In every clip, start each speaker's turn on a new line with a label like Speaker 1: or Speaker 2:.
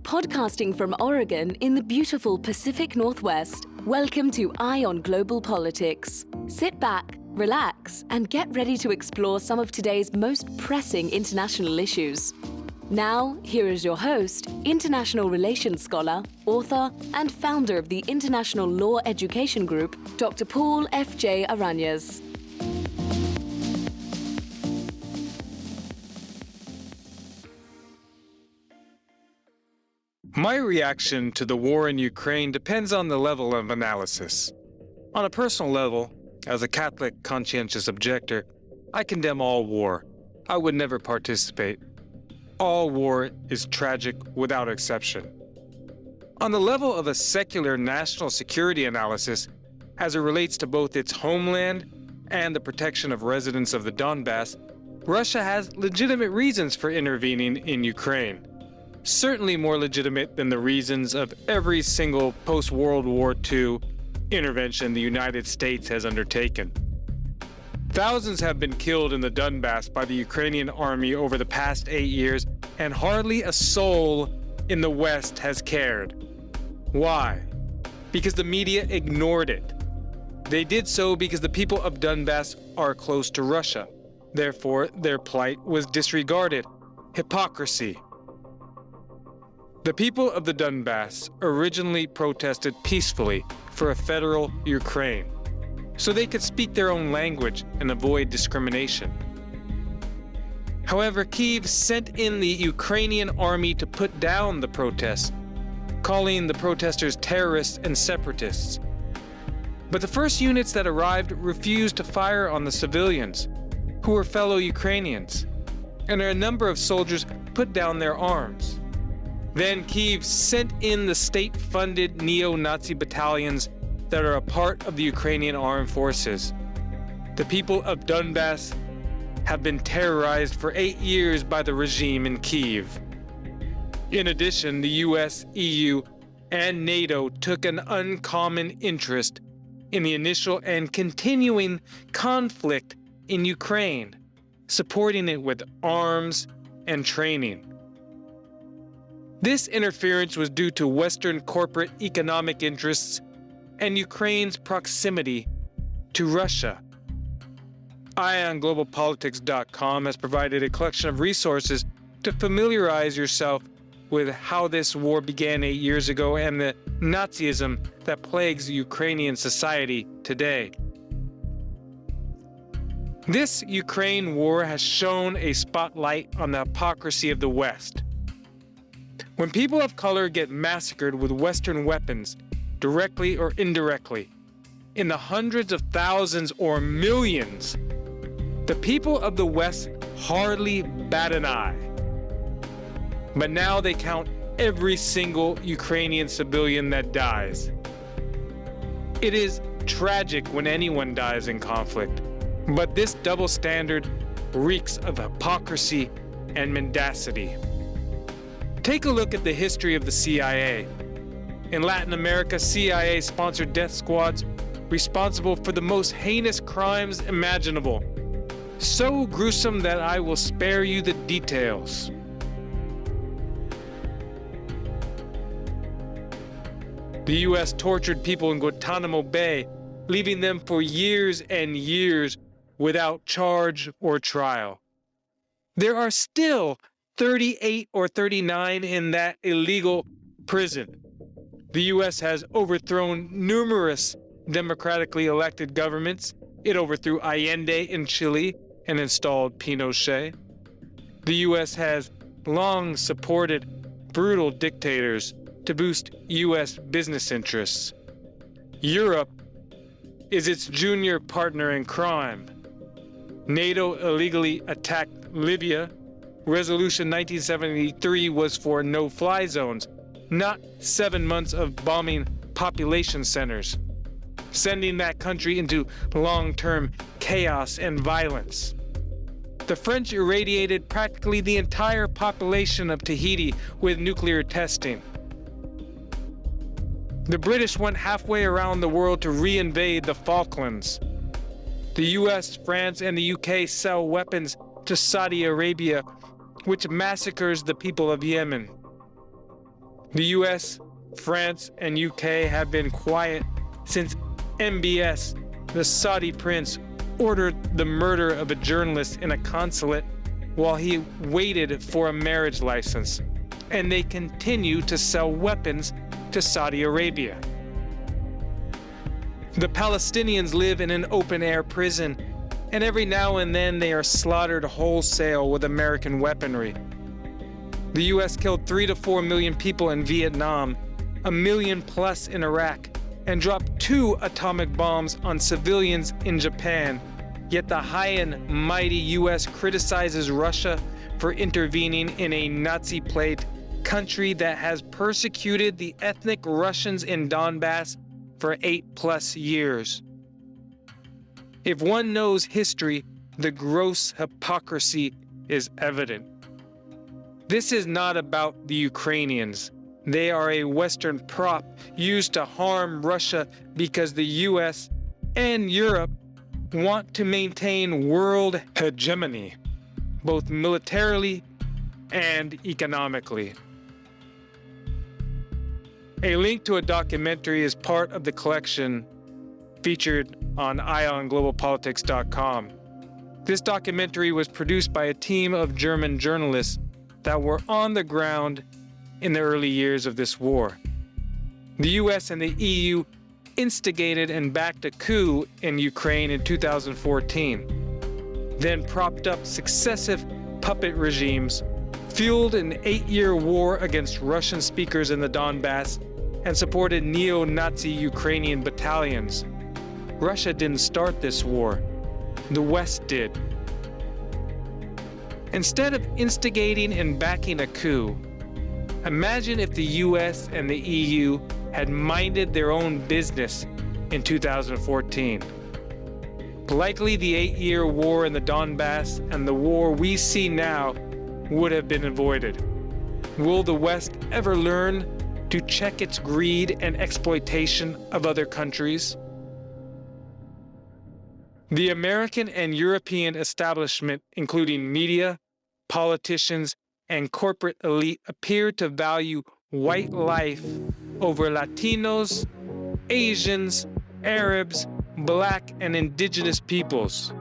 Speaker 1: Podcasting from Oregon in the beautiful Pacific Northwest, welcome to Eye on Global Politics. Sit back, relax, and get ready to explore some of today's most pressing international issues. Now, here is your host, international relations scholar, author, and founder of the International Law Education Group, Dr. Paul F.J. Arañas.
Speaker 2: My reaction to the war in Ukraine depends on the level of analysis. On a personal level, as a Catholic conscientious objector, I condemn all war. I would never participate. All war is tragic without exception. On the level of a secular national security analysis, as it relates to both its homeland and the protection of residents of the Donbass, Russia has legitimate reasons for intervening in Ukraine. Certainly more legitimate than the reasons of every single post-World War II intervention the United States has undertaken. Thousands have been killed in the Donbass by the Ukrainian army over the past 8 years, and hardly a soul in the West has cared. Why? Because the media ignored it. They did so because the people of Donbass are close to Russia. Therefore, their plight was disregarded. Hypocrisy. The people of the Donbass originally protested peacefully for a federal Ukraine, so they could speak their own language and avoid discrimination. However, Kyiv sent in the Ukrainian army to put down the protests, calling the protesters terrorists and separatists. But the first units that arrived refused to fire on the civilians, who were fellow Ukrainians, and a number of soldiers put down their arms. Then Kyiv sent in the state-funded neo-Nazi battalions that are a part of the Ukrainian armed forces. The people of Donbass have been terrorized for 8 years by the regime in Kyiv. In addition, the US, EU, and NATO took an uncommon interest in the initial and continuing conflict in Ukraine, supporting it with arms and training. This interference was due to Western corporate economic interests and Ukraine's proximity to Russia. EyeOnGlobalPolitics.com has provided a collection of resources to familiarize yourself with how this war began 8 years ago and the Nazism that plagues Ukrainian society today. This Ukraine war has shone a spotlight on the hypocrisy of the West. When people of color get massacred with Western weapons, directly or indirectly, in the hundreds of thousands or millions, the people of the West hardly bat an eye. But now they count every single Ukrainian civilian that dies. It is tragic when anyone dies in conflict, but this double standard reeks of hypocrisy and mendacity. Take a look at the history of the CIA. In Latin America, CIA sponsored death squads responsible for the most heinous crimes imaginable. So gruesome that I will spare you the details. The US tortured people in Guantanamo Bay, leaving them for years and years without charge or trial. There are still 38 or 39 in that illegal prison. The U.S. has overthrown numerous democratically elected governments. It overthrew Allende in Chile and installed Pinochet. The U.S. has long supported brutal dictators to boost U.S. business interests. Europe is its junior partner in crime. NATO illegally attacked Libya. Resolution 1973 was for no-fly zones, not 7 months of bombing population centers, sending that country into long-term chaos and violence. The French irradiated practically the entire population of Tahiti with nuclear testing. The British went halfway around the world to reinvade the Falklands. The US, France, and the UK sell weapons to Saudi Arabia, which massacres the people of Yemen. The US, France, and UK have been quiet since MBS, the Saudi prince, ordered the murder of a journalist in a consulate while he waited for a marriage license, and they continue to sell weapons to Saudi Arabia. The Palestinians live in an open-air prison, and every now and then they are slaughtered wholesale with American weaponry. The US killed 3 to 4 million people in Vietnam, 1 million plus in Iraq, and dropped 2 atomic bombs on civilians in Japan. Yet the high and mighty US criticizes Russia for intervening in a Nazi-plagued country that has persecuted the ethnic Russians in Donbass for 8+ years. If one knows history, the gross hypocrisy is evident. This is not about the Ukrainians. They are a Western prop used to harm Russia because the US and Europe want to maintain world hegemony, both militarily and economically. A link to a documentary is part of the collection featured on IonGlobalPolitics.com. This documentary was produced by a team of German journalists that were on the ground in the early years of this war. The US and the EU instigated and backed a coup in Ukraine in 2014, then propped up successive puppet regimes, fueled an 8-year war against Russian speakers in the Donbass, and supported neo-Nazi Ukrainian battalions. Russia didn't start this war. The West did. Instead of instigating and backing a coup, imagine if the US and the EU had minded their own business in 2014. Likely the 8-year war in the Donbass and the war we see now would have been avoided. Will the West ever learn to check its greed and exploitation of other countries? The American and European establishment, including media, politicians, and corporate elite, appear to value white life over Latinos, Asians, Arabs, Black, and indigenous peoples.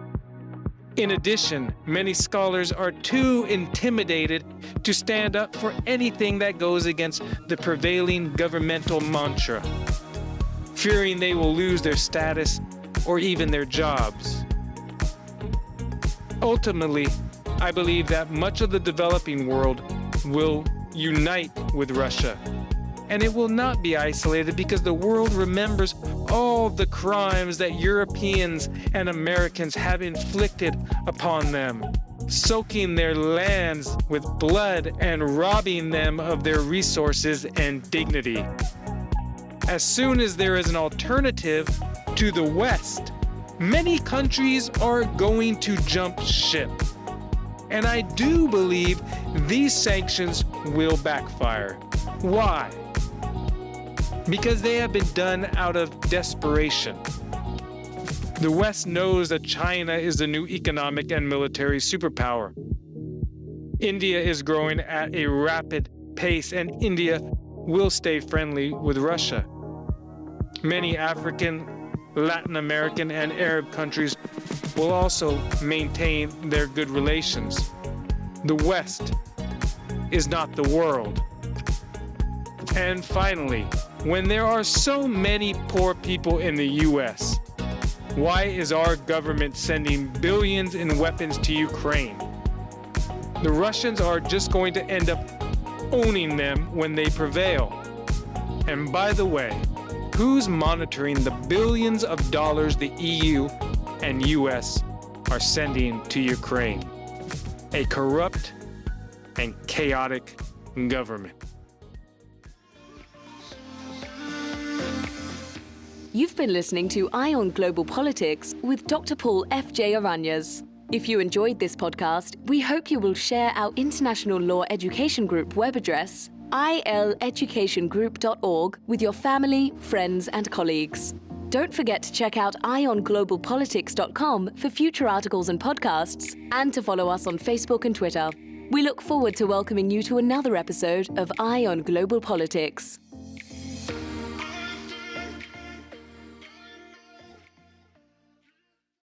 Speaker 2: In addition, many scholars are too intimidated to stand up for anything that goes against the prevailing governmental mantra, fearing they will lose their status or even their jobs. Ultimately, I believe that much of the developing world will unite with Russia, and it will not be isolated because the world remembers all the crimes that Europeans and Americans have inflicted upon them, soaking their lands with blood and robbing them of their resources and dignity. As soon as there is an alternative to the West, many countries are going to jump ship. And I do believe these sanctions will backfire. Why? Because they have been done out of desperation. The West knows that China is the new economic and military superpower. India is growing at a rapid pace, and India will stay friendly with Russia. Many African, Latin American, and Arab countries will also maintain their good relations. The West is not the world. And finally, when there are so many poor people in the US, why is our government sending billions in weapons to Ukraine? The Russians are just going to end up owning them when they prevail. And by the way, who's monitoring the billions of dollars the EU and US are sending to Ukraine? A corrupt and chaotic government.
Speaker 1: You've been listening to Eye on Global Politics with Dr. Paul F.J. Arañas. If you enjoyed this podcast, we hope you will share our International Law Education Group web address, ileducationgroup.org, with your family, friends, and colleagues. Don't forget to check out IonGlobalPolitics.com for future articles and podcasts, and to follow us on Facebook and Twitter. We look forward to welcoming you to another episode of Eye on Global Politics.